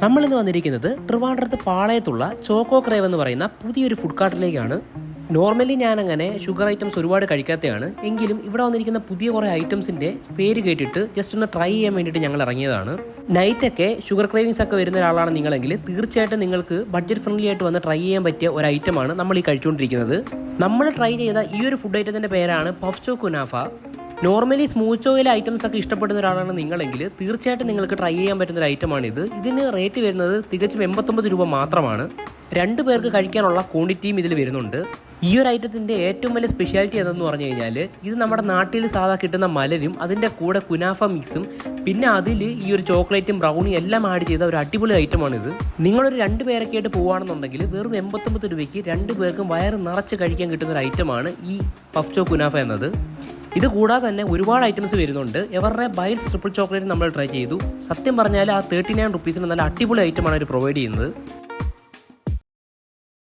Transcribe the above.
നമ്മളിന്ന് വന്നിരിക്കുന്നത് ട്രിവാൻഡ്രത്ത് പാളയത്തുള്ള ചോക്കോ ക്രേവ് എന്ന് പറയുന്ന പുതിയൊരു ഫുഡ് കാർട്ടിലേക്കാണ്. നോർമലി ഞാനങ്ങനെ ഷുഗർ ഐറ്റംസ് ഒരുപാട് കഴിക്കാത്തതാണ്. എങ്കിലും ഇവിടെ വന്നിരിക്കുന്ന പുതിയ കുറേ ഐറ്റംസിൻ്റെ പേര് കേട്ടിട്ട് ജസ്റ്റ് ഒന്ന് ട്രൈ ചെയ്യാൻ വേണ്ടിയിട്ട് ഞങ്ങൾ ഇറങ്ങിയതാണ്. നൈറ്റൊക്കെ ഷുഗർ ക്രേവിങ്സ് ഒക്കെ വരുന്ന ഒരാളാണ് നിങ്ങളെങ്കിൽ തീർച്ചയായിട്ടും നിങ്ങൾക്ക് ബഡ്ജറ്റ് ഫ്രണ്ട്ലി ആയിട്ട് വന്ന് ട്രൈ ചെയ്യാൻ പറ്റിയ ഒരു ഐറ്റമാണ് നമ്മൾ ഈ കഴിച്ചുകൊണ്ടിരിക്കുന്നത്. നമ്മൾ ട്രൈ ചെയ്ത ഈ ഒരു ഫുഡ് ഐറ്റത്തിൻ്റെ പേരാണ് പഫ്ചോ കുനാഫ. നോർമലി സ്മൂത്ത് ഓയിൽ ഐറ്റംസ് ഒക്കെ ഇഷ്ടപ്പെടുന്ന ഒരാളാണ് നിങ്ങളെങ്കിൽ തീർച്ചയായിട്ടും നിങ്ങൾക്ക് ട്രൈ ചെയ്യാൻ പറ്റുന്ന ഒരു ഐറ്റമാണിത്. ഇതിന് റേറ്റ് വരുന്നത് തികച്ചും 89 രൂപ മാത്രമാണ്. 2 പേർക്ക് കഴിക്കാനുള്ള ക്വാണ്ടിറ്റിയും ഇതിൽ വരുന്നുണ്ട്. ഈ ഒരു ഐറ്റത്തിൻ്റെ ഏറ്റവും വലിയ സ്പെഷ്യാലിറ്റി എന്തെന്ന് പറഞ്ഞു കഴിഞ്ഞാൽ ഇത് നമ്മുടെ നാട്ടിൽ സാധാ കിട്ടുന്ന മലരും അതിൻ്റെ കൂടെ കുനാഫ മിക്സും പിന്നെ അതിൽ ഈ ഒരു ചോക്ലേറ്റും ബ്രൗണിയും എല്ലാം ആഡ് ചെയ്ത ഒരു അടിപൊളി ഐറ്റമാണിത്. നിങ്ങളൊരു 2 പേരൊക്കെ ആയിട്ട് പോവുകയാണെന്നുണ്ടെങ്കിൽ വെറും 89 രൂപയ്ക്ക് 2 പേർക്കും വയറ് നിറച്ച് കഴിക്കാൻ കിട്ടുന്ന ഒരു ഐറ്റമാണ് ഈ പഫ്ചോ കുനാഫ എന്നത്. ഇത് കൂടാതെ തന്നെ ഒരുപാട് ഐറ്റംസ് വരുന്നുണ്ട്. എവരുടെ ബൈറ്റ്സ് ട്രിപ്പിൾ ചോക്ലേറ്റ് നമ്മൾ ട്രൈ ചെയ്തു. സത്യം പറഞ്ഞാൽ ആ 39 റുപ്പീസിന് നല്ല അടിപൊളി ഐറ്റമാണ് അവർ പ്രൊവൈഡ് ചെയ്യുന്നത്.